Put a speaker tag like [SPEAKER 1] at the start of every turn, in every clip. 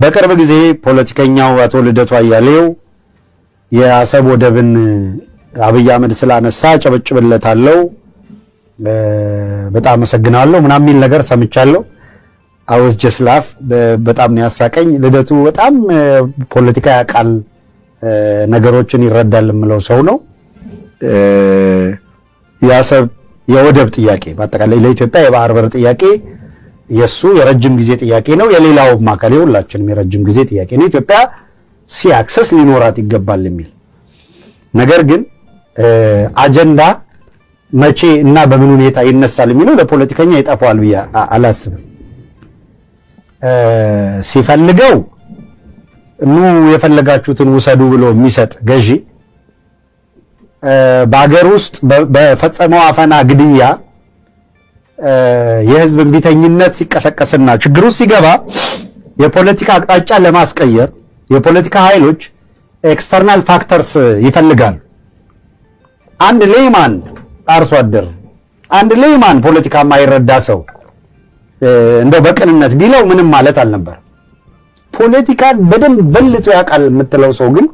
[SPEAKER 1] በቅርብ ጊዜ ፖለቲከኛው አቶ ልደቱ አያሌው የአሰብ ወደብን አብይ አህመድ ስላነሳ ጨበጭብለታለሁ በጣም አመሰግናለሁ ምናምን የሚል ነገር ሰምቻለሁ። አውስ ጀስላፍ በጣም ነው ያሳቀኝ። ልደቱ በጣም ፖለቲካ ያቃል ነገሮችን ይረዳል የምለው ሰው ነው። የአሰብ የወደብ ጥያቄ በአጠቃላይ ለኢትዮጵያ የባህር በር ጥያቄ የሱ የረጅም ጊዜ ጥያቄ ነው። የሌላው ማከለ ሁላችንም የረጅም ጊዜ ጥያቄ ነው። ኢትዮጵያ ሲ አክሰስ ሊኖራት ይገባል የሚል ነገር ግን አጀንዳ መቼ እና በምን ሁኔታ ይነሳል የሚለው ለፖለቲከኛ ይጣፋል ብዬ አላስብም። ሲፈልገው የፈለጋችሁትን ውሰዱ ብሎ የሚሰጥ ገዢ በአገር ውስጥ በፈጸመው አፈና ግድያ የህዝብ እንቢተኝነት ሲቀሰቀስና ችግሩ ሲገባ የፖለቲካ አቅጣጫ ለማስቀየር የፖለቲካ ኃይሎች ኤክስተርናል ፋክተርስ ይፈልጋሉ። አንድ ሌማን አርሶ አደር አንድ ሌማን ፖለቲካ ማይረዳ ሰው እንደው በቅንነት ቢለው ምንም ማለት አልነበር። ፖለቲካን በደንብ በልጦ ያውቃል የምትለው ሰው ግን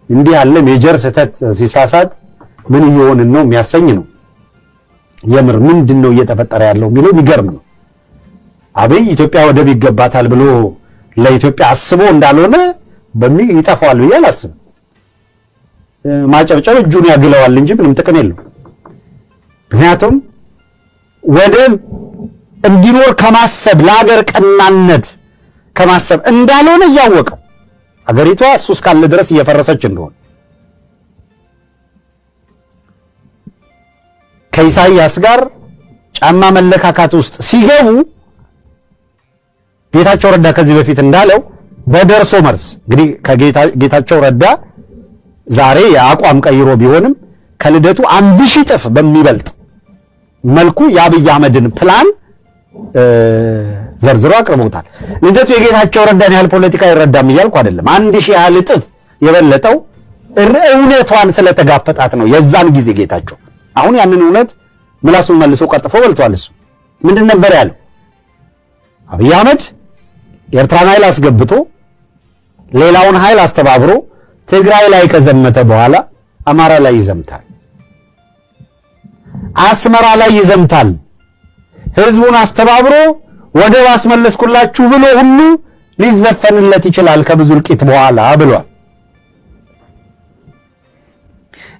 [SPEAKER 1] እንዲህ ያለ ሜጀር ስህተት ሲሳሳት ምን ይሆንን ነው የሚያሰኝ ነው። የምር ምንድነው እየተፈጠረ ያለው የሚለው የሚገርም ነው። አብይ ኢትዮጵያ ወደብ ይገባታል ብሎ ለኢትዮጵያ አስቦ እንዳልሆነ ይጠፋዋል ብዬ አላስብም። ማጨብጨብ እጁን ያግለዋል እንጂ ምንም ጥቅም የለው። ምክንያቱም ወደብ እንዲኖር ከማሰብ ለሀገር ቀናነት ከማሰብ እንዳልሆነ እያወቀው ሀገሪቷ እሱ እስካለ ድረስ እየፈረሰች እንደሆነ ከኢሳይያስ ጋር ጫማ መለካካት ውስጥ ሲገቡ ጌታቸው ረዳ ከዚህ በፊት እንዳለው በደርሶ መርስ እንግዲህ ከጌታቸው ረዳ ዛሬ የአቋም ቀይሮ ቢሆንም ከልደቱ 1000 እጥፍ በሚበልጥ መልኩ የአብይ አህመድን ፕላን ዘርዝሮ አቅርቦታል። ልደቱ የጌታቸው ረዳን ያህል ፖለቲካ ይረዳም እያልኩ አይደለም። 1000 ያህል እጥፍ የበለጠው እውነቷን ስለተጋፈጣት ነው የዛን ጊዜ ጌታቸው። አሁን ያንን እውነት ምላሱን መልሶ ቀጥፎ በልቷል። እሱ ምንድን ነበር ያለው? አብይ አህመድ ኤርትራን ኃይል አስገብቶ ሌላውን ኃይል አስተባብሮ ትግራይ ላይ ከዘመተ በኋላ አማራ ላይ ይዘምታል፣ አስመራ ላይ ይዘምታል። ህዝቡን አስተባብሮ ወደብ አስመለስኩላችሁ ብሎ ሁሉ ሊዘፈንለት ይችላል ከብዙ እልቂት በኋላ ብሏል።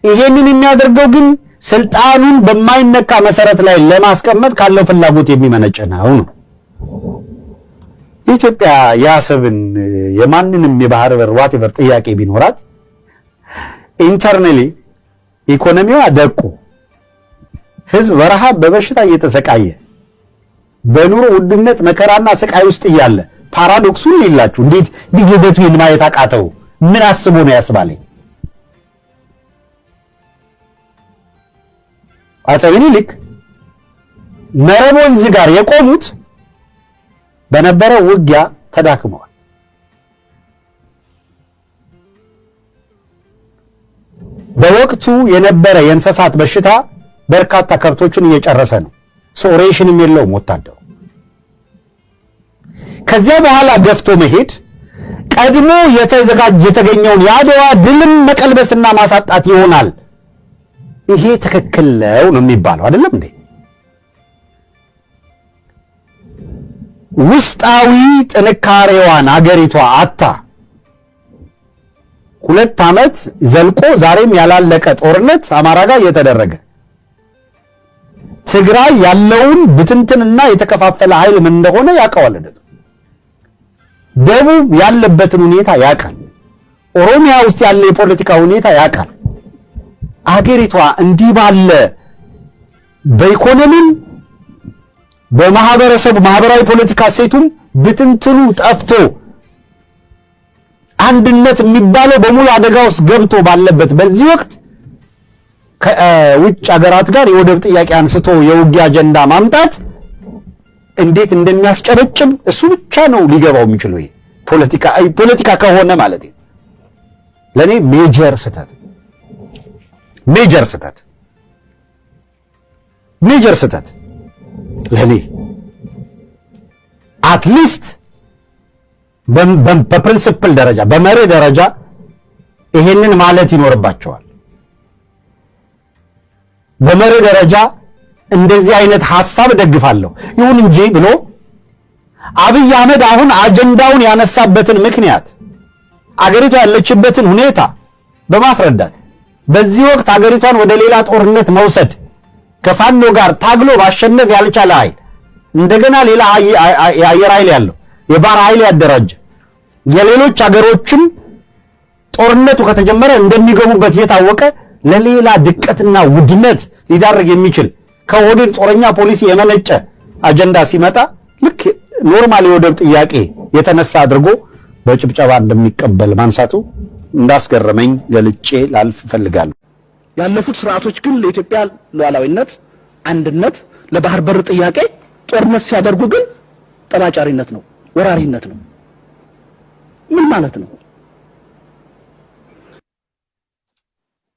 [SPEAKER 1] ይሄንን የሚያደርገው ግን ስልጣኑን በማይነካ መሰረት ላይ ለማስቀመጥ ካለው ፍላጎት የሚመነጭ ነው። ኢትዮጵያ የአሰብን የማንንም የባህር በር ዋቴቨር ጥያቄ ቢኖራት ኢንተርናሊ ኢኮኖሚዋ ደቁ ህዝብ በረሃብ በበሽታ እየተሰቃየ በኑሮ ውድነት መከራና ስቃይ ውስጥ እያለ ፓራዶክሱን ይላችሁ እንዴት ልደቱ ማየት አቃተው? ምን አስቦ ነው ያስባለኝ? አፄ ምኒልክ መረብ ወንዝ ጋር የቆሙት በነበረው ውጊያ ተዳክመዋል። በወቅቱ የነበረ የእንስሳት በሽታ በርካታ ከብቶችን እየጨረሰ ነው። ሶሬሽንም የለውም ወታደሩ። ከዚያ በኋላ ገፍቶ መሄድ ቀድሞ የተገኘውን የአድዋ ድልን መቀልበስና ማሳጣት ይሆናል። ይሄ ትክክል ነው የሚባለው አይደለም እንዴ? ውስጣዊ ጥንካሬዋን አገሪቷ አታ 2 ዓመት ዘልቆ ዛሬም ያላለቀ ጦርነት አማራ ጋር እየተደረገ ትግራይ ያለውን ብትንትንና የተከፋፈለ ኃይል ምን እንደሆነ ያውቃል። ደቡብ ያለበትን ሁኔታ ያውቃል። ኦሮሚያ ውስጥ ያለ የፖለቲካ ሁኔታ ያውቃል። አገሪቷ እንዲህ ባለ በኢኮኖሚም በማህበረሰቡ ማህበራዊ ፖለቲካ ሴቱም ብትንትኑ ጠፍቶ አንድነት የሚባለው በሙሉ አደጋ ውስጥ ገብቶ ባለበት በዚህ ወቅት ከውጭ ሀገራት ጋር የወደብ ጥያቄ አንስቶ የውጊያ አጀንዳ ማምጣት እንዴት እንደሚያስጨበጭብ እሱ ብቻ ነው ሊገባው የሚችለው። ይሄ ፖለቲካ ከሆነ ማለት ነው። ለኔ ሜጀር ስህተት ለኔ አትሊስት በፕሪንሲፕል ደረጃ በመሪ ደረጃ ይሄንን ማለት ይኖርባቸዋል። በመሪ ደረጃ እንደዚህ አይነት ሐሳብ ደግፋለሁ ይሁን እንጂ ብሎ አብይ አህመድ አሁን አጀንዳውን ያነሳበትን ምክንያት አገሪቷ ያለችበትን ሁኔታ በማስረዳት በዚህ ወቅት አገሪቷን ወደ ሌላ ጦርነት መውሰድ ከፋኖ ጋር ታግሎ ማሸነፍ ያልቻለ ኃይል እንደገና ሌላ የአየር ኃይል ያለው የባህር ኃይል ያደራጀ የሌሎች አገሮችም ጦርነቱ ከተጀመረ እንደሚገቡበት የታወቀ ለሌላ ድቀትና ውድመት ሊዳርግ የሚችል ከወዲህ ጦረኛ ፖሊሲ የመነጨ አጀንዳ ሲመጣ ልክ ኖርማል የወደብ ጥያቄ የተነሳ አድርጎ በጭብጨባ እንደሚቀበል ማንሳቱ እንዳስገረመኝ ገልጬ ላልፍ ፈልጋለሁ።
[SPEAKER 2] ያለፉት ስርዓቶች ግን ለኢትዮጵያ ሉዓላዊነት፣ አንድነት፣ ለባህር በር ጥያቄ ጦርነት ሲያደርጉ ግን ጠባጫሪነት ነው፣ ወራሪነት ነው። ምን ማለት ነው?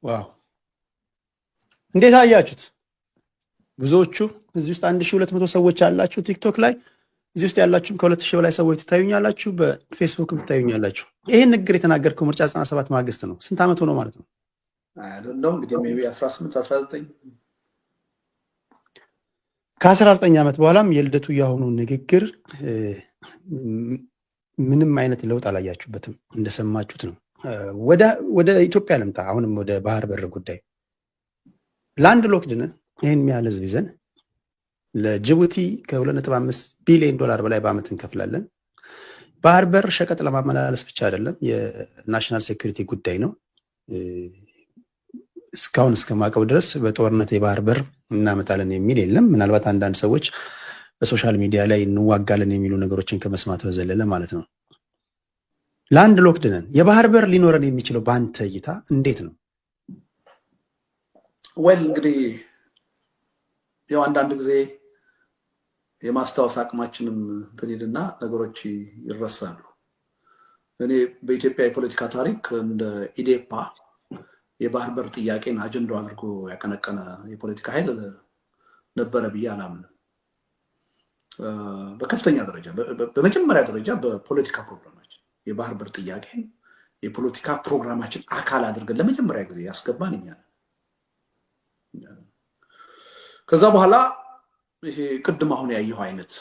[SPEAKER 3] ዋው! እንዴት አያችሁት? ብዙዎቹ እዚህ ውስጥ 1200 ሰዎች ያላችሁ ቲክቶክ ላይ እዚህ ውስጥ ያላችሁ ከ2000 በላይ ሰዎች ትታዩኛላችሁ፣ በፌስቡክም ትታዩኛላችሁ። ይሄን ንግግር የተናገርከው ምርጫ 97 ማግስት ነው። ስንት ዓመት ሆኖ ማለት ነው?
[SPEAKER 4] አይደለም እንግዲህ ሜቢ 18 19
[SPEAKER 3] ከ19 ዓመት በኋላም የልደቱ ያሁኑ ንግግር ምንም አይነት ለውጥ አላያችሁበትም። እንደሰማችሁት ነው። ወደ ኢትዮጵያ ልምጣ። አሁንም ወደ ባህር በር ጉዳይ ላንድ ሎክድ ነን። ይሄን የሚያህል ህዝብ ይዘን ለጅቡቲ ከ2.5 ቢሊዮን ዶላር በላይ በአመት እንከፍላለን። ባህር በር ሸቀጥ ለማመላለስ ብቻ አይደለም፣ የናሽናል ሴኩሪቲ ጉዳይ ነው። እስካሁን እስከማውቀው ድረስ በጦርነት የባህር በር እናመጣለን የሚል የለም። ምናልባት አንዳንድ ሰዎች በሶሻል ሚዲያ ላይ እንዋጋለን የሚሉ ነገሮችን ከመስማት በዘለለ ማለት ነው። ላንድ ሎክድ ነን። የባህር በር ሊኖረን የሚችለው በአንተ እይታ እንዴት ነው?
[SPEAKER 4] ወል እንግዲህ ያው አንዳንድ ጊዜ የማስታወስ አቅማችንም ትንይልና ነገሮች ይረሳሉ። እኔ በኢትዮጵያ የፖለቲካ ታሪክ እንደ ኢዴፓ የባህር በር ጥያቄን አጀንዳው አድርጎ ያቀነቀነ የፖለቲካ ኃይል ነበረ ብዬ አላምንም። በከፍተኛ ደረጃ በመጀመሪያ ደረጃ በፖለቲካ ፕሮግራማችን የባህር በር ጥያቄን የፖለቲካ ፕሮግራማችን አካል አድርገን ለመጀመሪያ ጊዜ ያስገባን እኛ ነን። ከዛ በኋላ ይሄ ቅድም አሁን ያየው አይነት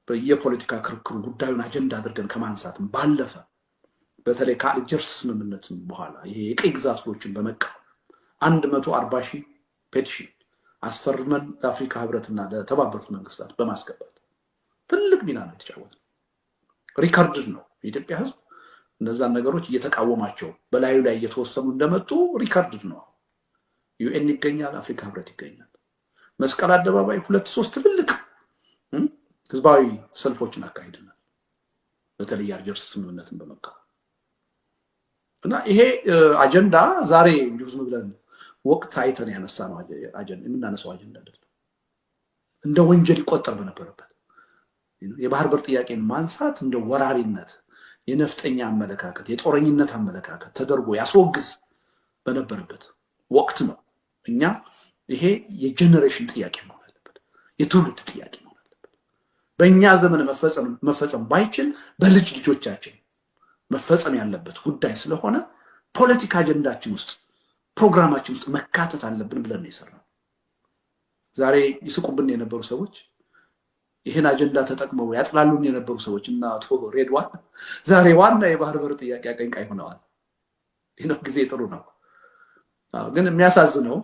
[SPEAKER 4] በየፖለቲካ ክርክሩ ጉዳዩን አጀንዳ አድርገን ከማንሳትም ባለፈ በተለይ ከአልጀርስ ስምምነትም በኋላ ይሄ የቀይ ግዛቶችን በመቃወም 140,000 ፔቲሽን አስፈርመን ለአፍሪካ ህብረትና ለተባበሩት መንግስታት በማስገባት ትልቅ ሚና ነው የተጫወተው። ሪካርድ ነው። የኢትዮጵያ ህዝብ እነዛን ነገሮች እየተቃወማቸው በላዩ ላይ እየተወሰኑ እንደመጡ ሪካርድ ነው። ዩኤን ይገኛል፣ አፍሪካ ህብረት ይገኛል። መስቀል አደባባይ 2-3 ትልልቅ ህዝባዊ ሰልፎችን አካሂደናል። በተለይ አልጀርስ ስምምነትን በመቃወም እና ይሄ አጀንዳ ዛሬ ዝም ብለን ወቅት አይተን ያነሳነው አጀንዳ የምናነሳው አጀንዳ አይደለም። እንደ ወንጀል ይቆጠር በነበረበት የባህር በር ጥያቄን ማንሳት እንደ ወራሪነት፣ የነፍጠኛ አመለካከት፣ የጦረኝነት አመለካከት ተደርጎ ያስወግዝ በነበረበት ወቅት ነው። እኛ ይሄ የጀነሬሽን ጥያቄ መሆን አለበት፣ የትውልድ ጥያቄ መሆን አለበት። በእኛ ዘመን መፈጸም ባይችል በልጅ ልጆቻችን መፈጸም ያለበት ጉዳይ ስለሆነ ፖለቲካ አጀንዳችን ውስጥ ፕሮግራማችን ውስጥ መካተት አለብን ብለን ነው የሰራው። ዛሬ ይስቁብን የነበሩ ሰዎች፣ ይህን አጀንዳ ተጠቅመው ያጥላሉን የነበሩ ሰዎች እና አቶ ሬድዋን ዛሬ ዋና የባህር በር ጥያቄ አቀንቃኝ ሆነዋል። ይህ ነው ጊዜ ጥሩ ነው። ግን የሚያሳዝነው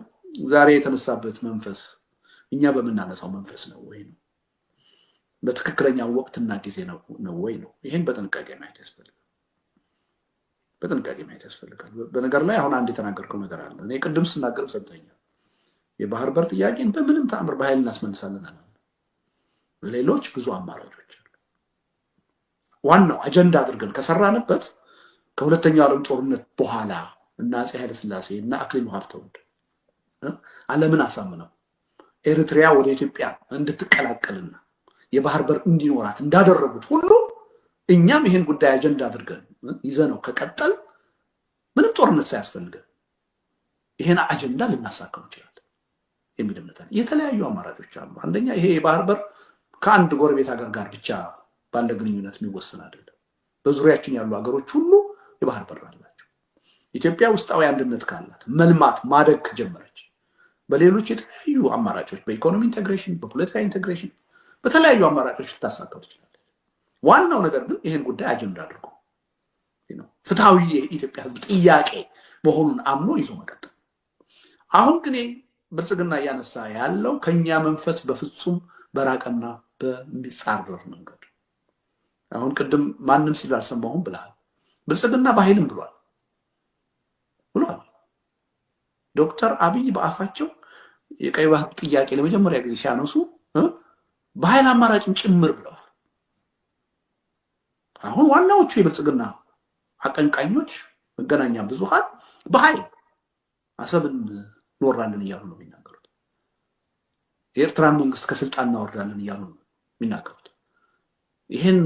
[SPEAKER 4] ዛሬ የተነሳበት መንፈስ እኛ በምናነሳው መንፈስ ነው ወይ ነው? በትክክለኛው ወቅትና ጊዜ ነው ወይ ነው? ይህን በጥንቃቄ ማየት ያስፈልጋል። በጥንቃቄ ማየት ያስፈልጋል። በነገር ላይ አሁን አንድ የተናገርከው ነገር አለ። እኔ ቅድም ስናገር ሰምተኛል። የባህር በር ጥያቄን በምንም ተአምር በኃይል እናስመልሳለን አለ። ሌሎች ብዙ አማራጮች አሉ። ዋናው አጀንዳ አድርገን ከሰራንበት ከሁለተኛው ዓለም ጦርነት በኋላ እና አፄ ኃይለ ሥላሴ እና አክሊሉ ሀብተወልድ ዓለምን አሳምነው ኤርትሪያ ወደ ኢትዮጵያ እንድትቀላቀልና የባህር በር እንዲኖራት እንዳደረጉት ሁሉ እኛም ይሄን ጉዳይ አጀንዳ አድርገን ይዘነው ከቀጠል ምንም ጦርነት ሳያስፈልገን ይሄን አጀንዳ ልናሳካው እንችላለን የሚል እምነት አለ። የተለያዩ አማራጮች አሉ። አንደኛ ይሄ የባህር በር ከአንድ ጎረቤት ሀገር ጋር ብቻ ባለ ግንኙነት የሚወሰን አይደለም። በዙሪያችን ያሉ ሀገሮች ሁሉ የባህር በር አላቸው። ኢትዮጵያ ውስጣዊ አንድነት ካላት መልማት ማደግ ከጀመረች በሌሎች የተለያዩ አማራጮች በኢኮኖሚ ኢንቴግሬሽን፣ በፖለቲካ ኢንቴግሬሽን፣ በተለያዩ አማራጮች ልታሳካው ትችላለች። ዋናው ነገር ግን ይሄን ጉዳይ አጀንዳ አድርጎ ፍትሃዊ የኢትዮጵያ ሕዝብ ጥያቄ መሆኑን አምኖ ይዞ መቀጠል። አሁን ግን ብልጽግና እያነሳ ያለው ከኛ መንፈስ በፍጹም በራቀና በሚጻረር መንገድ አሁን ቅድም ማንም ሲል አልሰማሁም ብለሃል። ብልጽግና በኃይልም ብሏል። ዶክተር አብይ በአፋቸው የቀይ ባህር ጥያቄ ለመጀመሪያ ጊዜ ሲያነሱ በኃይል አማራጭም ጭምር ብለዋል። አሁን ዋናዎቹ የብልጽግና አቀንቃኞች መገናኛ ብዙሃን በኃይል አሰብን እንወራለን እያሉ ነው የሚናገሩት። የኤርትራን መንግስት ከስልጣን እናወርዳለን እያሉ ነው የሚናገሩት። ይህን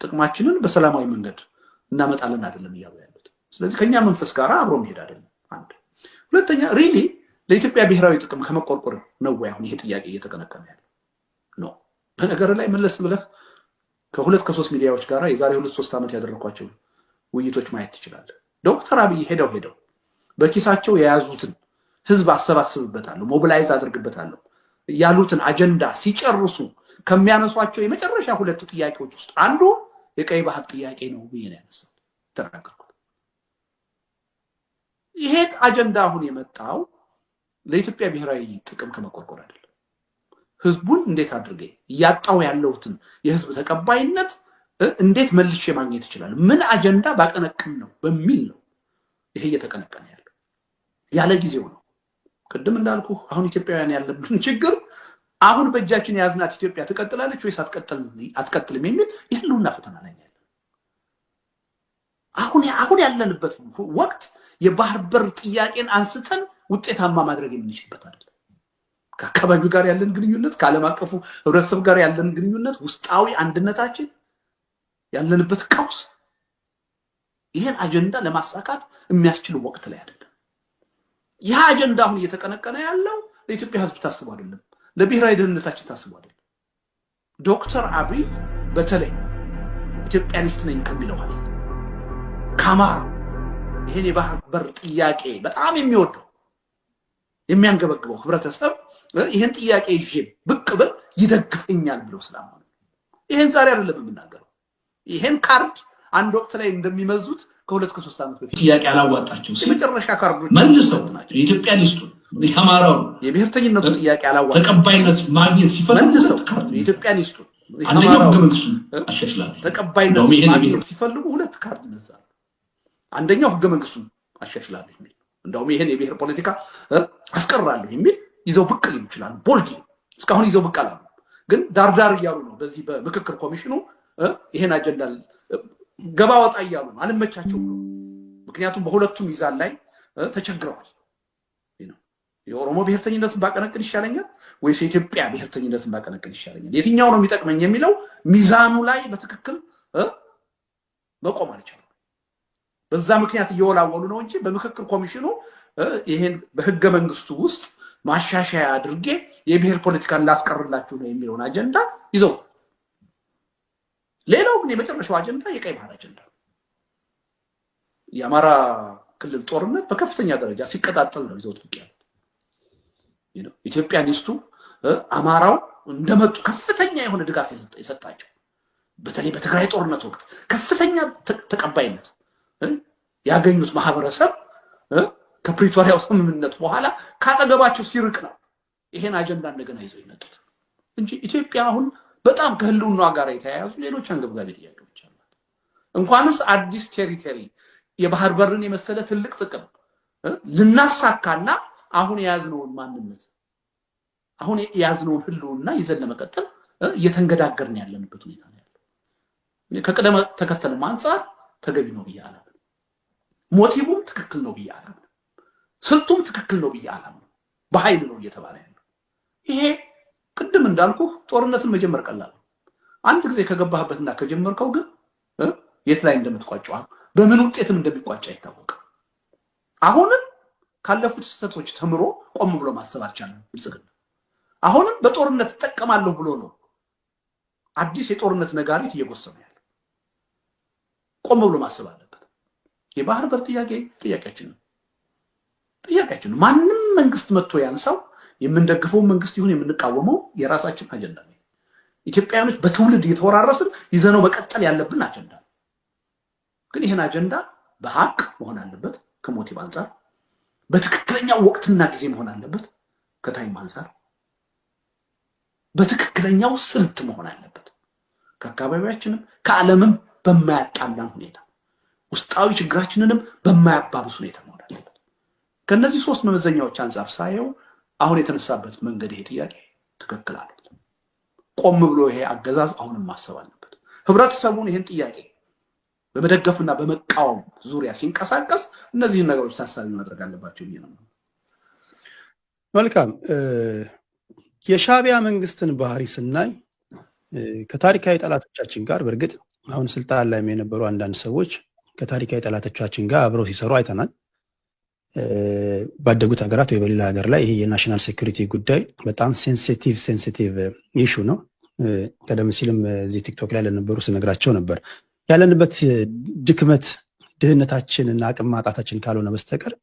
[SPEAKER 4] ጥቅማችንን በሰላማዊ መንገድ እናመጣለን አይደለም እያሉ ያሉት። ስለዚህ ከኛ መንፈስ ጋር አብሮ መሄድ አይደለም። አንድ ሁለተኛ ሪሊ ለኢትዮጵያ ብሔራዊ ጥቅም ከመቆርቆር ነው ወይ አሁን ይሄ ጥያቄ እየተቀነቀነ ያለው ነው። በነገር ላይ መለስ ብለህ ከሁለት ከሶስት ሚዲያዎች ጋር የዛሬ 2-3 ዓመት ያደረኳቸው ውይይቶች ማየት ትችላለህ። ዶክተር አብይ ሄደው በኪሳቸው የያዙትን ህዝብ አሰባስብበታለሁ ሞቢላይዝ አድርግበታለሁ ያሉትን አጀንዳ ሲጨርሱ ከሚያነሷቸው የመጨረሻ 2 ጥያቄዎች ውስጥ አንዱ የቀይ ባህር ጥያቄ ነው ብዬ ነው ያነሳው ተናገርኩት። ይሄ አጀንዳ አሁን የመጣው ለኢትዮጵያ ብሔራዊ ጥቅም ከመቆርቆር አይደለም። ህዝቡን እንዴት አድርጌ ያጣው ያለውትን የህዝብ ተቀባይነት እንዴት መልሼ ማግኘት ይችላል፣ ምን አጀንዳ ባቀነቅን ነው በሚል ነው ይሄ እየተቀነቀነ ያለው። ያለ ጊዜው ነው። ቅድም እንዳልኩ አሁን ኢትዮጵያውያን ያለብን ችግር አሁን በእጃችን የያዝናት ኢትዮጵያ ትቀጥላለች ወይስ አትቀጥልም የሚል የህልውና ፈተና ላይ ያለ። አሁን ያለንበት ወቅት የባህር በር ጥያቄን አንስተን ውጤታማ ማድረግ የምንችልበት አይደለም። ከአካባቢው ጋር ያለን ግንኙነት፣ ከዓለም አቀፉ ህብረተሰብ ጋር ያለን ግንኙነት፣ ውስጣዊ አንድነታችን፣ ያለንበት ቀውስ ይሄን አጀንዳ ለማሳካት የሚያስችል ወቅት ላይ አይደለም። ይህ አጀንዳ አሁን እየተቀነቀነ ያለው ለኢትዮጵያ ህዝብ ታስቦ አይደለም፣ ለብሔራዊ ደህንነታችን ታስቦ አይደለም። ዶክተር አብይ በተለይ ኢትዮጵያኒስት ነኝ ከሚለው አለ ከአማራው ይሄን የባህር በር ጥያቄ በጣም የሚወደው የሚያንገበግበው ህብረተሰብ ይሄን ጥያቄ ይዤ ብቅ ብል ይደግፈኛል ብለው ስላማኑ ይሄን ዛሬ አይደለም የምናገረው። ይሄን ካርድ አንድ ወቅት ላይ እንደሚመዙት ከ2-3 ዓመት በፊት ጥያቄ አላዋጣቸው የመጨረሻ ካርዶች መልሰው ናቸው። የኢትዮጵያ ሊስቱ የአማራው የብሔርተኝነቱ ጥያቄ አላዋጣቸው ተቀባይነት ማግኘት ሲፈልጉ የኢትዮጵያ ሊስቱ አንደኛው ህገ መንግስቱን አሻሽላል ተቀባይነት ማግኘት ሲፈልጉ 2 ካርድ መዛሉ። አንደኛው ህገ መንግስቱን አሻሽላለሁ የሚል እንደውም ይሄን የብሔር ፖለቲካ አስቀራለሁ የሚል ይዘው ብቅ ሊሉ ይችላሉ። ቦልድ እስካሁን ይዘው ብቅ አላሉ፣ ግን ዳርዳር እያሉ ነው። በዚህ በምክክር ኮሚሽኑ ይሄን አጀንዳ ገባ ወጣ እያሉ ነው፣ አልመቻቸው ብሎ። ምክንያቱም በሁለቱም ሚዛን ላይ ተቸግረዋል። የኦሮሞ ብሔርተኝነትን ባቀነቅን ይሻለኛል ወይስ የኢትዮጵያ ብሔርተኝነትን ባቀነቅን ይሻለኛል፣ የትኛው ነው የሚጠቅመኝ የሚለው ሚዛኑ ላይ በትክክል መቆም አልቻለም። በዛ ምክንያት እየወላወሉ ነው እንጂ በምክክር ኮሚሽኑ ይሄን በህገ መንግስቱ ውስጥ ማሻሻያ አድርጌ የብሔር ፖለቲካን ላስቀርላችሁ ነው የሚለውን አጀንዳ ይዘው። ሌላው ግን የመጨረሻው አጀንዳ የቀይ ባህር አጀንዳ። የአማራ ክልል ጦርነት በከፍተኛ ደረጃ ሲቀጣጠል ነው ይዘውት ብቅ ያሉት። ኢትዮጵያኒስቱ አማራው እንደመጡ ከፍተኛ የሆነ ድጋፍ የሰጣቸው በተለይ በትግራይ ጦርነት ወቅት ከፍተኛ ተቀባይነት ያገኙት ማህበረሰብ ከፕሪቶሪያው ስምምነት በኋላ ካጠገባቸው ሲርቅ ነው ይሄን አጀንዳ እንደገና ይዘው ይመጡት እንጂ ኢትዮጵያ አሁን በጣም ከህልውና ጋር የተያያዙ ሌሎች አንገብጋቢ ጥያቄዎች አሏት። እንኳንስ አዲስ ቴሪቶሪ የባህር በርን የመሰለ ትልቅ ጥቅም ልናሳካና አሁን የያዝነውን ማንነት አሁን የያዝነውን ህልውና ይዘን ለመቀጠል እየተንገዳገርን ያለንበት ሁኔታ ነው ያለው። ከቅደም ተከተልም አንፃር ተገቢ ነው ብዬ አላምንም። ሞቲቭም ትክክል ነው ብዬ አላምንም። ስልቱም ትክክል ነው ብዬ አላምንም። በኃይል ነው እየተባለ ያለው። ይሄ ቅድም እንዳልኩ ጦርነትን መጀመር ቀላል ነው። አንድ ጊዜ ከገባህበትና ከጀመርከው ግን የት ላይ እንደምትቋጨው በምን ውጤትም እንደሚቋጭ አይታወቅም። አሁንም ካለፉት ስህተቶች ተምሮ ቆም ብሎ ማሰብ አልቻለም ብልጽግና። አሁንም በጦርነት ተጠቀማለሁ ብሎ ነው አዲስ የጦርነት ነጋሪት እየጎሰመ ያለው። ቆም ብሎ ማሰብ አለበት። የባህር በር ጥያቄያችን ነው። ማንም መንግስት መጥቶ ያንሳው የምንደግፈው መንግስት ይሁን የምንቃወመው የራሳችን አጀንዳ ነው። ኢትዮጵያውያኖች በትውልድ እየተወራረስን ይዘነው መቀጠል ያለብን አጀንዳ ነው። ግን ይህን አጀንዳ በሀቅ መሆን አለበት ከሞቲቭ አንፃር፣ በትክክለኛው ወቅትና ጊዜ መሆን አለበት ከታይም አንፃር፣ በትክክለኛው ስልት መሆን አለበት ከአካባቢያችንም ከዓለምም በማያጣላን ሁኔታ፣ ውስጣዊ ችግራችንንም በማያባብስ ሁኔታ መሆን አለበት። ከነዚህ ሶስት መመዘኛዎች አንፃር ሳየው አሁን የተነሳበት መንገድ ይሄ ጥያቄ ትክክል አይደለም። ቆም ብሎ ይሄ አገዛዝ አሁንም ማሰብ አለበት። ህብረተሰቡን ይሄን ጥያቄ በመደገፍና በመቃወም ዙሪያ ሲንቀሳቀስ እነዚህን ነገሮች ታሳቢ ማድረግ አለባቸው ብዬ ነው።
[SPEAKER 3] መልካም። የሻዕቢያ መንግስትን ባህሪ ስናይ ከታሪካዊ ጠላቶቻችን ጋር በእርግጥ አሁን ስልጣን ላይ የነበሩ አንዳንድ ሰዎች ከታሪካዊ ጠላቶቻችን ጋር አብረው ሲሰሩ አይተናል። ባደጉት ሀገራት ወይ በሌላ ሀገር ላይ ይሄ የናሽናል ሴኩሪቲ ጉዳይ በጣም ሴንሲቲቭ ኢሹ ነው። ቀደም ሲልም እዚህ ቲክቶክ ላይ ለነበሩ ስነግራቸው ነበር። ያለንበት ድክመት ድህነታችን እና አቅም ማጣታችን ካልሆነ በስተቀር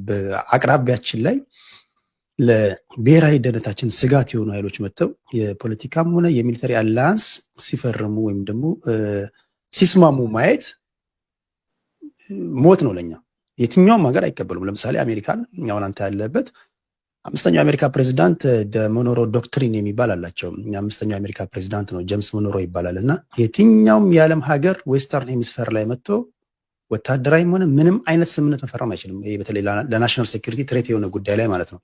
[SPEAKER 3] በአቅራቢያችን ላይ ለብሔራዊ ደህንነታችን ስጋት የሆኑ ኃይሎች መጥተው የፖለቲካም ሆነ የሚሊተሪ አላያንስ ሲፈርሙ ወይም ደግሞ ሲስማሙ ማየት ሞት ነው ለኛ። የትኛውም ሀገር አይቀበሉም። ለምሳሌ አሜሪካን፣ አሁን አንተ ያለበት አምስተኛው የአሜሪካ ፕሬዚዳንት ሞኖሮ ዶክትሪን የሚባል አላቸው። አምስተኛው የአሜሪካ ፕሬዚዳንት ነው፣ ጄምስ ሞኖሮ ይባላል። እና የትኛውም የዓለም ሀገር ዌስተርን ሄሚስፌር ላይ መጥቶ ወታደራዊም ሆነ ምንም አይነት ስምምነት መፈረም አይችልም። ይሄ በተለይ ለናሽናል ሴኩሪቲ ትሬት የሆነ ጉዳይ ላይ ማለት ነው።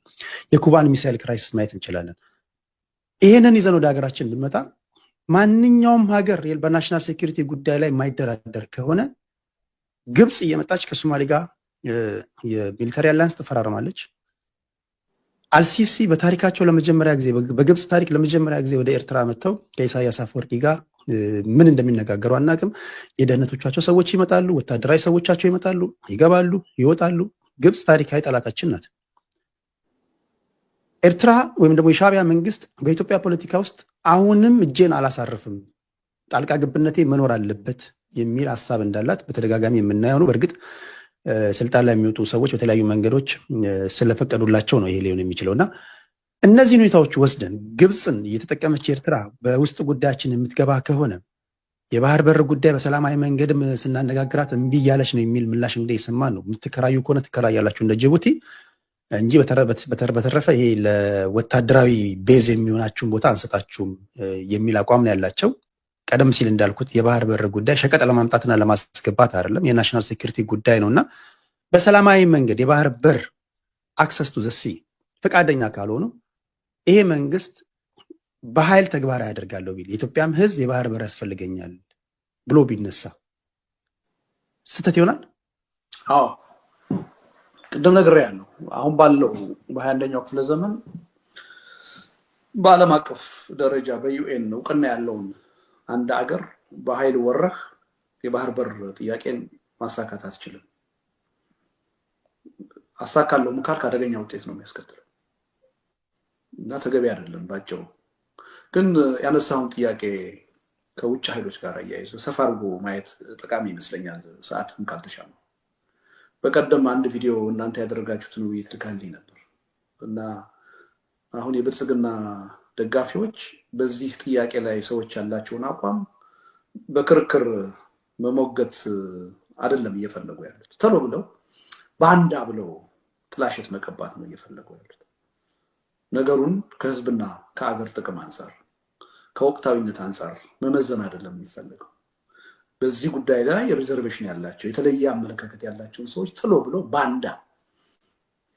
[SPEAKER 3] የኩባን ሚሳይል ክራይሲስ ማየት እንችላለን። ይሄንን ይዘን ወደ ሀገራችን ብንመጣ ማንኛውም ሀገር በናሽናል ሴኩሪቲ ጉዳይ ላይ የማይደራደር ከሆነ ግብፅ እየመጣች ከሶማሌ ጋር የሚሊተሪ አላያንስ ትፈራረማለች። አልሲሲ በታሪካቸው ለመጀመሪያ ጊዜ በግብፅ ታሪክ ለመጀመሪያ ጊዜ ወደ ኤርትራ መጥተው ከኢሳያስ አፈወርቂ ጋር ምን እንደሚነጋገሩ አናውቅም። የደህንነቶቻቸው ሰዎች ይመጣሉ፣ ወታደራዊ ሰዎቻቸው ይመጣሉ፣ ይገባሉ፣ ይወጣሉ። ግብፅ ታሪካዊ ጠላታችን ናት። ኤርትራ ወይም ደግሞ የሻዕቢያ መንግስት በኢትዮጵያ ፖለቲካ ውስጥ አሁንም እጄን አላሳርፍም፣ ጣልቃ ገብነቴ መኖር አለበት የሚል ሀሳብ እንዳላት በተደጋጋሚ የምናየው ነው። በእርግጥ ስልጣን ላይ የሚወጡ ሰዎች በተለያዩ መንገዶች ስለፈቀዱላቸው ነው ይሄ ሊሆን የሚችለው እና እነዚህን ሁኔታዎች ወስደን ግብፅን እየተጠቀመች ኤርትራ በውስጥ ጉዳያችን የምትገባ ከሆነ የባህር በር ጉዳይ በሰላማዊ መንገድም ስናነጋግራት እምቢ እያለች ነው የሚል ምላሽ እንግዲህ የሰማን ነው። የምትከራዩ ከሆነ ትከራያላችሁ እንደ ጅቡቲ እንጂ በተረፈ ይሄ ለወታደራዊ ቤዝ የሚሆናችሁን ቦታ አንሰጣችሁም የሚል አቋም ነው ያላቸው። ቀደም ሲል እንዳልኩት የባህር በር ጉዳይ ሸቀጥ ለማምጣትና ለማስገባት አይደለም፣ የናሽናል ሴኩሪቲ ጉዳይ ነውና በሰላማዊ መንገድ የባህር በር አክሰስ ቱ ዘ ሲ ፈቃደኛ ካልሆኑ ይሄ መንግስት በኃይል ተግባራዊ ያደርጋለሁ ቢል የኢትዮጵያም ሕዝብ የባህር በር ያስፈልገኛል ብሎ ቢነሳ ስህተት ይሆናል?
[SPEAKER 4] አዎ ቅድም ነግሬያለሁ። አሁን ባለው በ21ኛው ክፍለ ዘመን በዓለም አቀፍ ደረጃ በዩኤን እውቅና ያለውን አንድ አገር በኃይል ወረህ የባህር በር ጥያቄን ማሳካት አትችልም። አሳካለሁ ካልክ አደገኛ ውጤት ነው የሚያስከትለው እና ተገቢ አይደለም። ባጭሩ ግን ያነሳውን ጥያቄ ከውጭ ኃይሎች ጋር አያይዘ ሰፋ አድርጎ ማየት ጠቃሚ ይመስለኛል፣ ሰዓትም ካልተሻለ። በቀደም አንድ ቪዲዮ እናንተ ያደረጋችሁትን ውይይት ልካልኝ ነበር እና አሁን የብልጽግና ደጋፊዎች በዚህ ጥያቄ ላይ ሰዎች ያላቸውን አቋም በክርክር መሞገት አይደለም እየፈለጉ ያሉት፣ ተሎ ብለው ባንዳ ብለው ጥላሸት መቀባት ነው እየፈለጉ ያሉት። ነገሩን ከህዝብና ከአገር ጥቅም አንፃር ከወቅታዊነት አንፃር መመዘን አይደለም የሚፈልገው። በዚህ ጉዳይ ላይ ሪዘርቬሽን ያላቸው የተለየ አመለካከት ያላቸውን ሰዎች ተሎ ብለው ባንዳ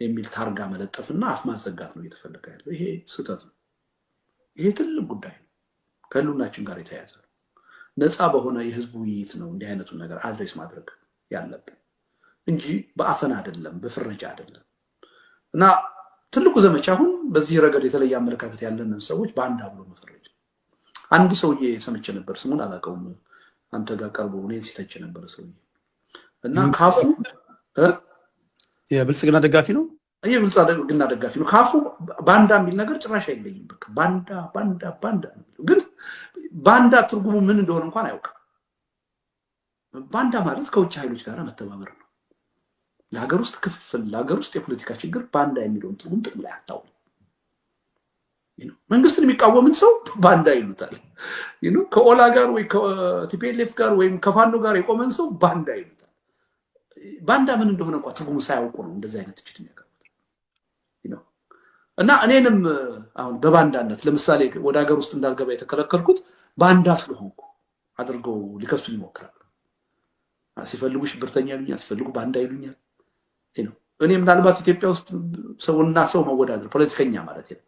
[SPEAKER 4] የሚል ታርጋ መለጠፍና አፍ ማዘጋት ነው እየተፈለገ ያለው። ይሄ ስህተት ነው። ይሄ ትልቅ ጉዳይ ነው፣ ከህልውናችን ጋር የተያያዘ ነው። ነፃ በሆነ የህዝብ ውይይት ነው እንዲህ አይነቱን ነገር አድሬስ ማድረግ ያለብን እንጂ በአፈና አይደለም፣ በፍረጃ አይደለም። እና ትልቁ ዘመቻ አሁን በዚህ ረገድ የተለየ አመለካከት ያለንን ሰዎች ባንዳ ብሎ መፈረጅ። አንድ ሰውዬ ሰምቼ ነበር፣ ስሙን አላውቀውም፣ አንተ ጋር ቀርቦ እኔን ሲተች ነበር ሰውዬ እና ካፉ
[SPEAKER 3] የብልጽግና ደጋፊ ነው።
[SPEAKER 4] የብልጽግና ደጋፊ ነው። ካፉ ባንዳ የሚል ነገር ጭራሽ አይለይም። በቃ ባንዳ ባንዳ ባንዳ ነው። ግን ባንዳ ትርጉሙ ምን እንደሆነ እንኳን አያውቅም። ባንዳ ማለት ከውጭ ኃይሎች ጋር መተባበር ነው። ለሀገር ውስጥ ክፍፍል፣ ለሀገር ውስጥ የፖለቲካ ችግር ባንዳ የሚለውን ትርጉም ጥቅም ላይ አታውል። መንግስትን የሚቃወምን ሰው ባንዳ ይሉታል። ከኦላ ጋር ወይ ከቲፒኤልኤፍ ጋር ወይም ከፋኖ ጋር የቆመን ሰው ባንዳ ይሉታል። ባንዳ ምን እንደሆነ እንኳን ትርጉሙ ሳያውቁ ነው እንደዚህ አይነት ትችት የሚያቀርቡት። እና እኔንም አሁን በባንዳነት ለምሳሌ ወደ ሀገር ውስጥ እንዳልገባ የተከለከልኩት ባንዳ ስለሆንኩ አድርገው ሊከሱኝ ይሞክራሉ። ሲፈልጉ ሽብርተኛ ይሉኛል፣ ሲፈልጉ ባንዳ ይሉኛል። እኔ ምናልባት ኢትዮጵያ ውስጥ ሰውና ሰው መወዳደር ፖለቲከኛ ማለት ነው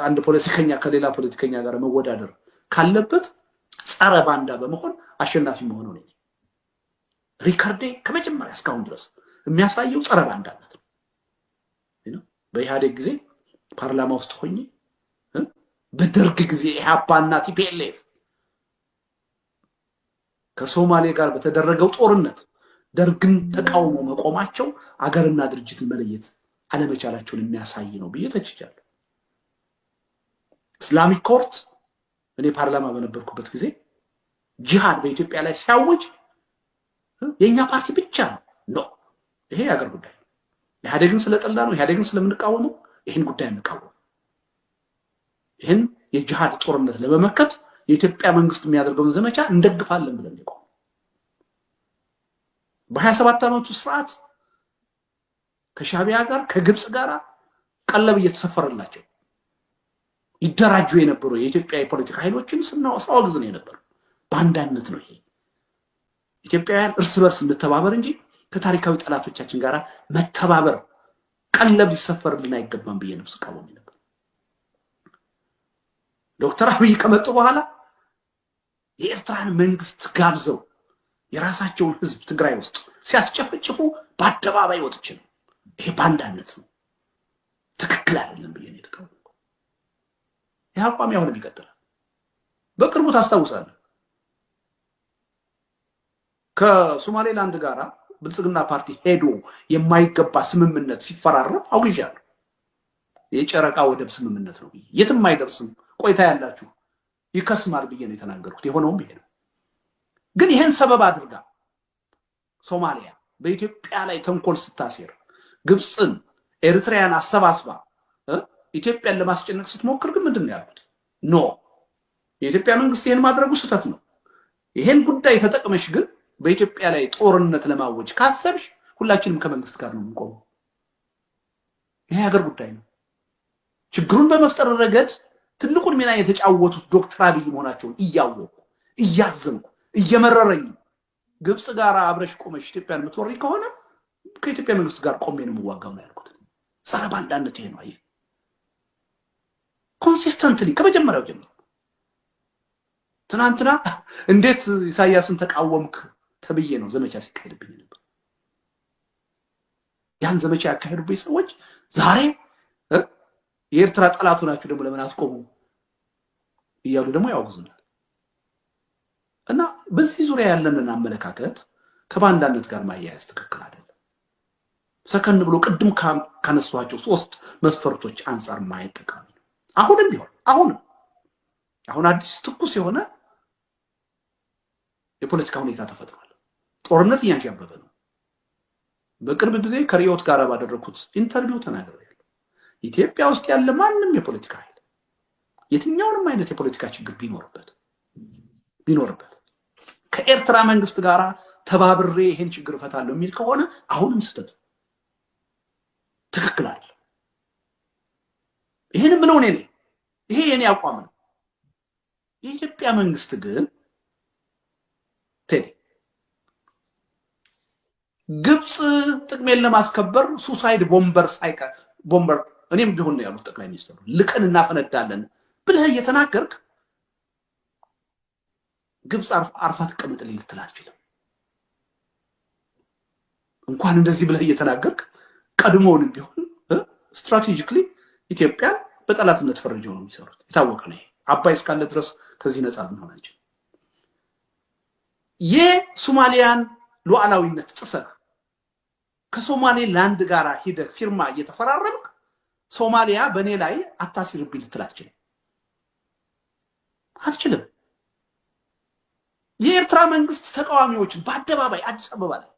[SPEAKER 4] አንድ ፖለቲከኛ ከሌላ ፖለቲከኛ ጋር መወዳደር ካለበት ጸረ ባንዳ በመሆን አሸናፊ መሆኑ ነው። ሪካርዴ ከመጀመሪያ እስካሁን ድረስ የሚያሳየው ጸረ ባንዳነት ነው። በኢህአዴግ ጊዜ ፓርላማ ውስጥ ሆኜ በደርግ ጊዜ ኢህአፓና ቲፒኤልኤፍ ከሶማሌ ጋር በተደረገው ጦርነት ደርግን ተቃውሞ መቆማቸው አገርና ድርጅትን መለየት አለመቻላቸውን የሚያሳይ ነው ብዬ ተችቻለሁ። ኢስላሚክ ኮርት እኔ ፓርላማ በነበርኩበት ጊዜ ጂሃድ በኢትዮጵያ ላይ ሲያወጅ የኛ ፓርቲ ብቻ ነው ይሄ የሀገር ጉዳይ ኢህአዴግን ስለጠላ ነው ኢህአዴግን ስለምንቃወመው ይህን ጉዳይ እንቃወም፣ ይህን የጂሃድ ጦርነት ለመመከት የኢትዮጵያ መንግስት የሚያደርገውን ዘመቻ እንደግፋለን ብለን ነው። በ27 ዓመቱ ስርዓት ከሻቢያ ጋር ከግብጽ ጋር ቀለብ እየተሰፈረላቸው ይደራጁ የነበሩ የኢትዮጵያ የፖለቲካ ኃይሎችን ሳወግዝ ነው የነበረው። ባንዳነት ነው ይሄ። ኢትዮጵያውያን እርስ በርስ እንተባበር እንጂ ከታሪካዊ ጠላቶቻችን ጋር መተባበር ቀለብ ሊሰፈርልን አይገባም ብዬ ነው ስቃወም ነበር። ዶክተር አብይ ከመጡ በኋላ የኤርትራን መንግስት ጋብዘው የራሳቸውን ህዝብ ትግራይ ውስጥ ሲያስጨፈጭፉ በአደባባይ ወጥቼ ነው ይሄ ባንዳነት ነው ትክክል አይደለም ብዬ ነው የተቃወምኩት። ይህ አቋም ያሁንም ይቀጥላል። በቅርቡ ታስታውሳለህ ከሶማሌላንድ ጋር ብልጽግና ፓርቲ ሄዶ የማይገባ ስምምነት ሲፈራረም አውግዣለሁ። የጨረቃ ወደብ ስምምነት ነው ብዬ የትም አይደርስም ቆይታ ያላችሁ ይከስማል ብዬ ነው የተናገርኩት። የሆነውም ይሄ ነው። ግን ይሄን ሰበብ አድርጋ ሶማሊያ በኢትዮጵያ ላይ ተንኮል ስታሴር ግብፅን ኤርትራያን አሰባስባ ኢትዮጵያን ለማስጨነቅ ስትሞክር ግን ምንድን ነው ያሉት? ኖ የኢትዮጵያ መንግስት ይሄን ማድረጉ ስህተት ነው። ይሄን ጉዳይ ተጠቅመሽ ግን በኢትዮጵያ ላይ ጦርነት ለማወጅ ካሰብሽ ሁላችንም ከመንግስት ጋር ነው የምንቆመው። ይሄ ሀገር ጉዳይ ነው። ችግሩን በመፍጠር ረገድ ትልቁን ሚና የተጫወቱት ዶክተር አብይ መሆናቸውን እያወቁ እያዘንኩ እየመረረኝ ግብጽ ጋር አብረሽ ቆመሽ ኢትዮጵያን የምትወሪ ከሆነ ከኢትዮጵያ መንግስት ጋር ቆሜ ነው የምዋጋው ነው ያልኩት። ጸረ ባንዳነት ይሄ ነው። አየህ ኮንሲስተንትሊ ከመጀመሪያው ጀምሮ ትናንትና እንዴት ኢሳያስን ተቃወምክ ተብዬ ነው ዘመቻ ሲካሄድብኝ ነበር። ያን ዘመቻ ያካሄዱብኝ ሰዎች ዛሬ የኤርትራ ጠላቱ ናችሁ ደግሞ ለምን አትቆሙ እያሉ ደግሞ ያወግዙናል። እና በዚህ ዙሪያ ያለንን አመለካከት ከባንዳነት ጋር ማያያዝ ትክክል አይደለም። ሰከን ብሎ ቅድም ካነሷቸው 3 መስፈርቶች አንፃር ማየት ጠቃሚ ነው። አሁንም ቢሆን አሁን አዲስ ትኩስ የሆነ የፖለቲካ ሁኔታ ተፈጥሯል። ጦርነት እያንዣበበ ነው። በቅርብ ጊዜ ከሪዮት ጋር ባደረኩት ኢንተርቪው ተናግሬያለሁ። ኢትዮጵያ ውስጥ ያለ ማንም የፖለቲካ ኃይል የትኛውንም አይነት የፖለቲካ ችግር ቢኖርበት ከኤርትራ መንግስት ጋር ተባብሬ ይሄን ችግር እፈታለሁ የሚል ከሆነ አሁንም ስህተት ትክክል አይደለም። ይሄንም ነው እኔ ይሄ የኔ አቋም ነው። የኢትዮጵያ መንግስት ግን ግብጽ ጥቅሜን ለማስከበር ሱሳይድ ቦምበር እኔም ቢሆን ነው ያሉት ጠቅላይ ሚኒስትሩ ልቀን እናፈነዳለን ብለህ እየተናገርክ ግብጽ አርፋ ተቀምጥልኝ ልትል አትችልም። እንኳን እንደዚህ ብለህ እየተናገርክ ቀድሞውንም ቢሆን ስትራቴጂክሊ ኢትዮጵያ በጠላትነት ፈርጀው ነው የሚሰሩት። የታወቀ ነው። አባይ እስካለ ድረስ ከዚህ ነፃ ብንሆናቸው የሶማሊያን ሉዓላዊነት ጥሰህ ከሶማሌላንድ ጋር ሄደህ ፊርማ እየተፈራረምክ ሶማሊያ በእኔ ላይ አታሲርብኝ ልትል አትችልም። የኤርትራ መንግስት ተቃዋሚዎችን በአደባባይ አዲስ አበባ ላይ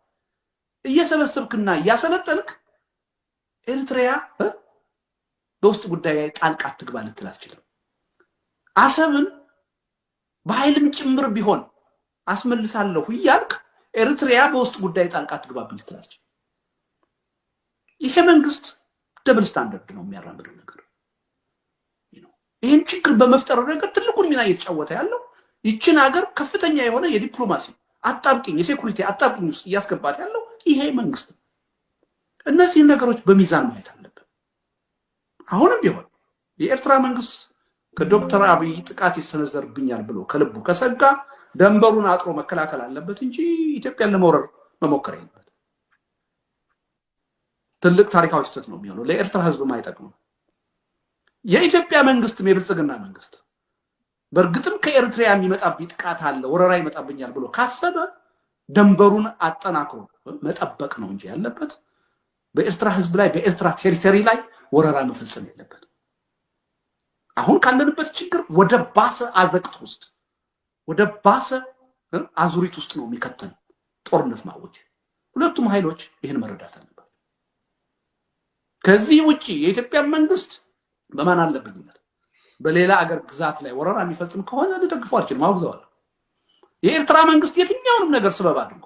[SPEAKER 4] እየሰበሰብክና እያሰለጠንክ ኤርትራ በውስጥ ጉዳይ ላይ ጣልቃ አትግባ ልትል አትችልም። አሰብን በኃይልም ጭምር ቢሆን አስመልሳለሁ እያልክ ኤርትራ በውስጥ ጉዳይ ጣልቃ አትግባብኝ ልትል አትችልም። ይሄ መንግስት ደብል ስታንዳርድ ነው የሚያራምደው ነገር። ይህን ችግር በመፍጠር ረገድ ትልቁን ሚና እየተጫወተ ያለው ይችን ሀገር ከፍተኛ የሆነ የዲፕሎማሲ አጣብቂኝ የሴኩሪቲ አጣብቂኝ ውስጥ እያስገባት ያለው ይሄ መንግስት ነው። እነዚህን ነገሮች በሚዛን ማየት አለብን። አሁንም ቢሆን የኤርትራ መንግስት ከዶክተር አብይ ጥቃት ይሰነዘርብኛል ብሎ ከልቡ ከሰጋ ደንበሩን አጥሮ መከላከል አለበት እንጂ ኢትዮጵያን ለመውረር መሞከር የለበት። ትልቅ ታሪካዊ ስህተት ነው የሚሆነው፣ ለኤርትራ ህዝብ ማይጠቅም። የኢትዮጵያ መንግስትም የብልጽግና መንግስት በእርግጥም ከኤርትራ የሚመጣብኝ ጥቃት አለ ወረራ ይመጣብኛል ብሎ ካሰበ ደንበሩን አጠናክሮ መጠበቅ ነው እንጂ ያለበት በኤርትራ ህዝብ ላይ በኤርትራ ቴሪቶሪ ላይ ወረራ መፈጸም የለበት። አሁን ካለንበት ችግር ወደ ባሰ አዘቅት ውስጥ ወደ ባሰ አዙሪት ውስጥ ነው የሚከተን ጦርነት ማወጅ። ሁለቱም ኃይሎች ይህን መረዳት አለባቸው። ከዚህ ውጪ የኢትዮጵያ መንግስት በማን አለብኝነት በሌላ አገር ግዛት ላይ ወረራ የሚፈጽም ከሆነ ልደግፈው አልችልም፣ አውግዘዋለሁ። የኤርትራ መንግስት የትኛውንም ነገር ስበብ አድርጎ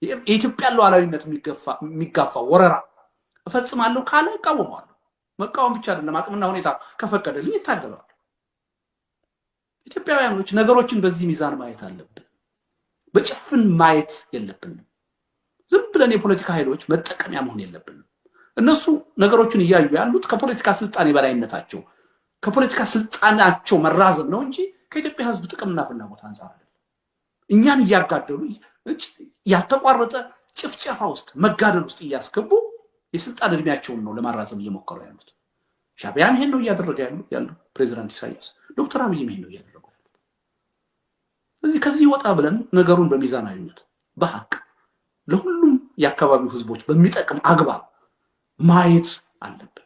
[SPEAKER 4] የኢትዮጵያን ሉዓላዊነት የሚጋፋ ወረራ እፈጽማለሁ ካለ እቃወመዋለሁ። መቃወም ብቻ አይደለም፣ አቅምና ሁኔታ ከፈቀደልኝ ይታገላል። ኢትዮጵያውያኖች ነገሮችን በዚህ ሚዛን ማየት አለብን። በጭፍን ማየት የለብንም። ዝም ብለን የፖለቲካ ኃይሎች መጠቀሚያ መሆን የለብንም። እነሱ ነገሮችን እያዩ ያሉት ከፖለቲካ ስልጣን የበላይነታቸው ከፖለቲካ ስልጣናቸው መራዘም ነው እንጂ ከኢትዮጵያ ህዝብ ጥቅምና ፍላጎት አንጻር አይደለም። እኛን እያጋደሉ ያልተቋረጠ ጭፍጨፋ ውስጥ መጋደል ውስጥ እያስገቡ የስልጣን እድሜያቸውን ነው ለማራዘም እየሞከሩ ያሉት። ሻዕቢያም ይሄን ነው እያደረገ ያለው ፕሬዚዳንት ኢሳያስ፣ ዶክተር አብይም ይሄን ነው እያደረጉ ያሉት። ስለዚህ ከዚህ ወጣ ብለን ነገሩን በሚዛናዊነት በሐቅ ለሁሉም የአካባቢው ህዝቦች በሚጠቅም አግባብ ማየት አለብን።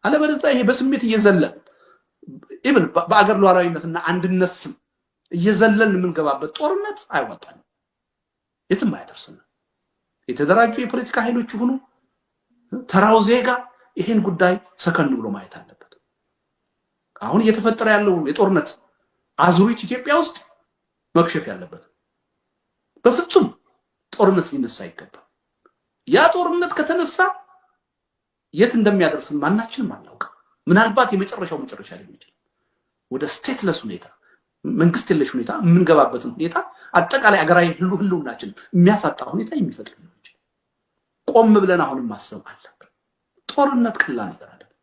[SPEAKER 4] አለበለዚያ ይሄ በስሜት እየዘለን ኢቭን በአገር ሉዓላዊነትና አንድነት ስም እየዘለን የምንገባበት ጦርነት አይወጣንም፣ የትም አያደርስንም። የተደራጁ የፖለቲካ ኃይሎች ይሁኑ ተራው ዜጋ ይሄን ጉዳይ ሰከን ብሎ ማየት አለበት። አሁን እየተፈጠረ ያለው የጦርነት አዙሪት ኢትዮጵያ ውስጥ መክሸፍ ያለበት። በፍጹም ጦርነት ሊነሳ አይገባም። ያ ጦርነት ከተነሳ የት እንደሚያደርስን ማናችንም አናውቅም። ምናልባት የመጨረሻው መጨረሻ ሊሆን ይችላል። ወደ ስቴትለስ ሁኔታ መንግስት የለሽ ሁኔታ የምንገባበትን ሁኔታ አጠቃላይ አገራዊ ህልውናችን የሚያሳጣ ሁኔታ የሚፈጥር ነው። ቆም ብለን አሁንም ማሰብ አለብን። ጦርነት ቀላል ነገር አይደለም።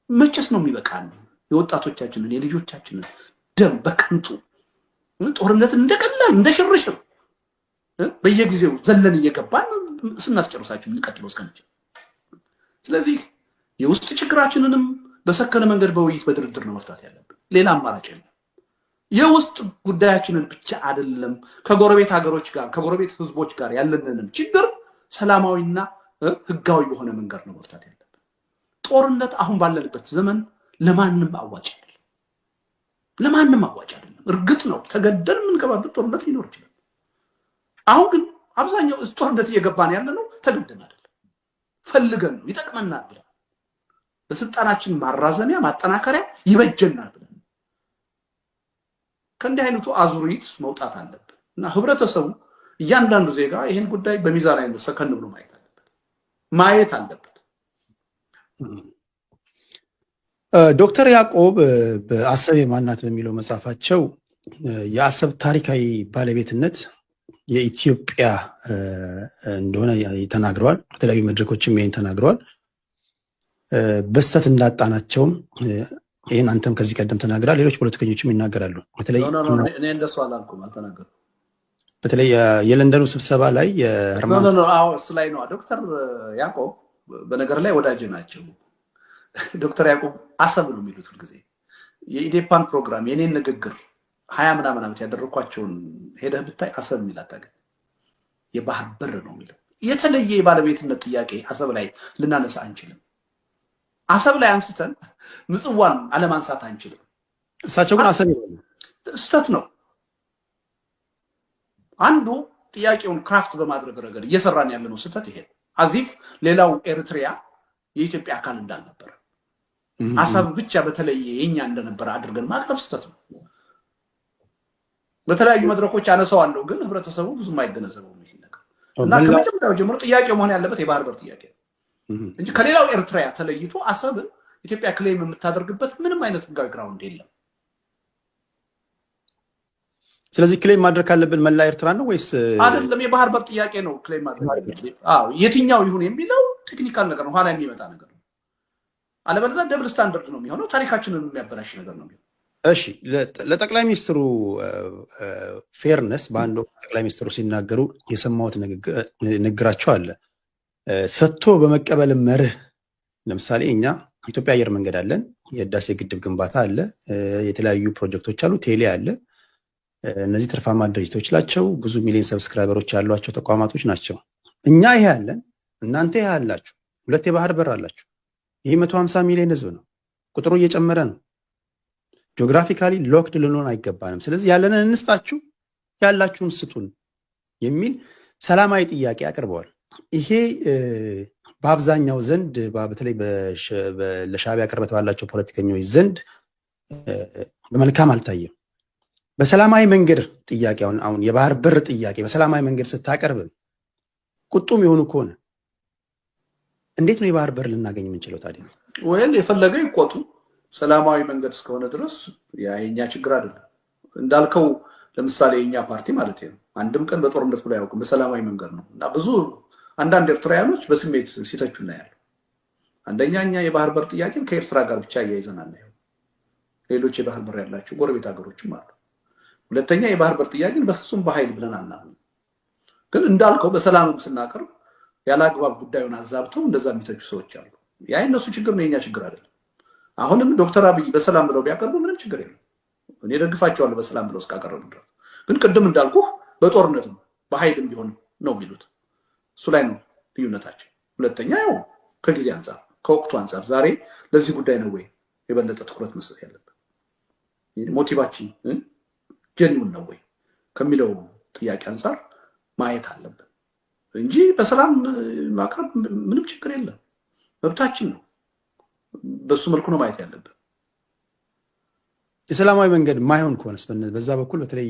[SPEAKER 4] መቼስ ነው የሚበቃን? የወጣቶቻችንን የልጆቻችንን ደም በከንቱ ጦርነት እንደቀላል እንደሽርሽር በየጊዜው ዘለን እየገባን ስናስጨርሳችሁ እንቀጥለው እስከመቼ? ስለዚህ የውስጥ ችግራችንንም በሰከነ መንገድ በውይይት በድርድር ነው መፍታት ያለብን። ሌላ አማራጭ የለም። የውስጥ ጉዳያችንን ብቻ አይደለም ከጎረቤት ሀገሮች ጋር ከጎረቤት ህዝቦች ጋር ያለንንም ችግር ሰላማዊና ህጋዊ በሆነ መንገድ ነው መፍታት ያለብን። ጦርነት አሁን ባለንበት ዘመን ለማንም አዋጭ አይደለም። ለማንም አዋጭ አይደለም። እርግጥ ነው ተገደን የምንገባበት ጦርነት ሊኖር ይችላል። አሁን ግን አብዛኛው ጦርነት እየገባን ያለ ነው ተገደን አይደለም፣ ፈልገን ነው፣ ይጠቅመናል ብለን በስልጣናችን ማራዘሚያ ማጠናከሪያ ይበጀናል ብለን ከእንዲህ አይነቱ አዙሪት መውጣት አለብን እና ህብረተሰቡ እያንዳንዱ ዜጋ ይህን ጉዳይ በሚዛናዊነት ሰከን ብሎ ማየት አለበት።
[SPEAKER 3] ዶክተር ያዕቆብ በአሰብ የማናት በሚለው መጽሐፋቸው የአሰብ ታሪካዊ ባለቤትነት የኢትዮጵያ እንደሆነ ተናግረዋል። በተለያዩ መድረኮችም ይሄን ተናግረዋል። በስተት እንዳጣናቸውም ይሄን አንተም ከዚህ ቀደም ተናግራል። ሌሎች ፖለቲከኞችም ይናገራሉ። በተለይ
[SPEAKER 4] እኔ እንደሱ አላልኩም፣ አልተናገርኩም።
[SPEAKER 3] በተለይ የለንደኑ ስብሰባ ላይ
[SPEAKER 4] እሱ ላይ ነው። ዶክተር ያዕቆብ በነገር ላይ ወዳጅ ናቸው። ዶክተር ያዕቆብ አሰብ ነው የሚሉት ሁልጊዜ። የኢዴፓን ፕሮግራም የኔን ንግግር 20 ምናምን ዓመት ያደረኳቸውን ሄደህ ብታይ አሰብ የሚል አታገኝ። የባህር በር ነው የሚለው። የተለየ የባለቤትነት ጥያቄ አሰብ ላይ ልናነሳ አንችልም። አሰብ ላይ አንስተን ምጽዋን አለማንሳት አንችልም።
[SPEAKER 3] እሳቸው ግን አሰብ ይላሉ።
[SPEAKER 4] ስህተት ነው። አንዱ ጥያቄውን ክራፍት በማድረግ ረገድ እየሰራን ያለነው ስህተት ይሄ አዚፍ ሌላው ኤርትሪያ የኢትዮጵያ አካል እንዳልነበረ አሰብ ብቻ በተለየ የኛ እንደነበረ አድርገን ማቅረብ ስህተት ነው። በተለያዩ መድረኮች አነሳዋለሁ፣ ግን ህብረተሰቡ ብዙም አይገነዘበው ነው ይሄ ነገር እና ከመጀመሪያው ጀምሮ ጥያቄው መሆን ያለበት የባህር በር ጥያቄ እንጂ ከሌላው ኤርትሪያ ተለይቶ አሰብን ኢትዮጵያ ክሌም የምታደርግበት ምንም አይነት ህጋዊ ግራውንድ የለም።
[SPEAKER 3] ስለዚህ ክሌም ማድረግ ካለብን መላ ኤርትራ ነው ወይስ
[SPEAKER 4] አይደለም? የባህር በር ጥያቄ ነው ክሌም ማድረግ። አዎ የትኛው ይሁን የሚለው ቴክኒካል ነገር ነው፣ ኋላ የሚመጣ ነገር ነው። አለበለዚያ ደብል ስታንዳርድ ነው የሚሆነው፣ ታሪካችንን የሚያበላሽ ነገር ነው የሚሆነው።
[SPEAKER 3] እሺ ለጠቅላይ ሚኒስትሩ ፌርነስ በአንድ ወቅት ጠቅላይ ሚኒስትሩ ሲናገሩ የሰማሁት ንግግራቸው አለ። ሰጥቶ በመቀበል መርህ ለምሳሌ እኛ ኢትዮጵያ አየር መንገድ አለን፣ የህዳሴ ግድብ ግንባታ አለ፣ የተለያዩ ፕሮጀክቶች አሉ፣ ቴሌ አለ። እነዚህ ትርፋማ ድርጅቶች ናቸው፣ ብዙ ሚሊዮን ሰብስክራይበሮች ያሏቸው ተቋማቶች ናቸው። እኛ ይሄ አለን፣ እናንተ ይሄ አላችሁ፣ ሁለት የባህር በር አላችሁ። ይህ 150 ሚሊዮን ህዝብ ነው፣ ቁጥሩ እየጨመረ ነው። ጂኦግራፊካሊ ሎክድ ልንሆን አይገባንም። ስለዚህ ያለንን እንስጣችሁ፣ ያላችሁን ስጡን የሚል ሰላማዊ ጥያቄ አቅርበዋል። ይሄ በአብዛኛው ዘንድ በተለይ ለሻዕቢያ ቅርበት ባላቸው ፖለቲከኞች ዘንድ በመልካም አልታየም። በሰላማዊ መንገድ ጥያቄውን አሁን የባህር በር ጥያቄ በሰላማዊ መንገድ ስታቀርብ ቁጡም የሆኑ ከሆነ እንዴት ነው የባህር በር ልናገኝ የምንችለው ታዲያ?
[SPEAKER 4] ወይም የፈለገ ይቆጡ ሰላማዊ መንገድ እስከሆነ ድረስ የኛ ችግር አይደለም። እንዳልከው ለምሳሌ የኛ ፓርቲ ማለት ነው አንድም ቀን በጦርነት ብሎ አያውቅም፣ በሰላማዊ መንገድ ነው እና ብዙ አንዳንድ ኤርትራውያኖች በስሜት ሲተቹ እናያለን። አንደኛ እኛ የባህር በር ጥያቄን ከኤርትራ ጋር ብቻ እያይዘን አናየው፣ ሌሎች የባህር በር ያላቸው ጎረቤት ሀገሮችም አሉ። ሁለተኛ የባህር በር ጥያቄን በፍጹም በኃይል ብለን አናምንም። ግን እንዳልከው በሰላምም ስናቀርብ ያለ አግባብ ጉዳዩን አዛብተው እንደዛ የሚተቹ ሰዎች አሉ። ያ የነሱ ችግር ነው፣ የኛ ችግር አይደለም። አሁንም ዶክተር አብይ በሰላም ብለው ቢያቀርቡ ምንም ችግር የለም፣ እኔ ደግፋቸዋለሁ በሰላም ብለው እስካቀረቡ ድረስ። ግን ቅድም እንዳልኩ በጦርነት ነው በኃይልም ቢሆን ነው የሚሉት፣ እሱ ላይ ነው ልዩነታቸው። ሁለተኛ ያው ከጊዜ አንጻር ከወቅቱ አንጻር ዛሬ ለዚህ ጉዳይ ነው ወይ የበለጠ ትኩረት መስጠት ያለበት፣ ሞቲቫችን ጀኒውን ነው ወይ ከሚለው ጥያቄ አንጻር ማየት አለብን እንጂ በሰላም ማቅረብ ምንም ችግር የለም፣ መብታችን ነው። በሱ መልኩ ነው ማየት ያለብን።
[SPEAKER 3] የሰላማዊ መንገድ ማይሆን ከሆነስ በዛ በኩል በተለይ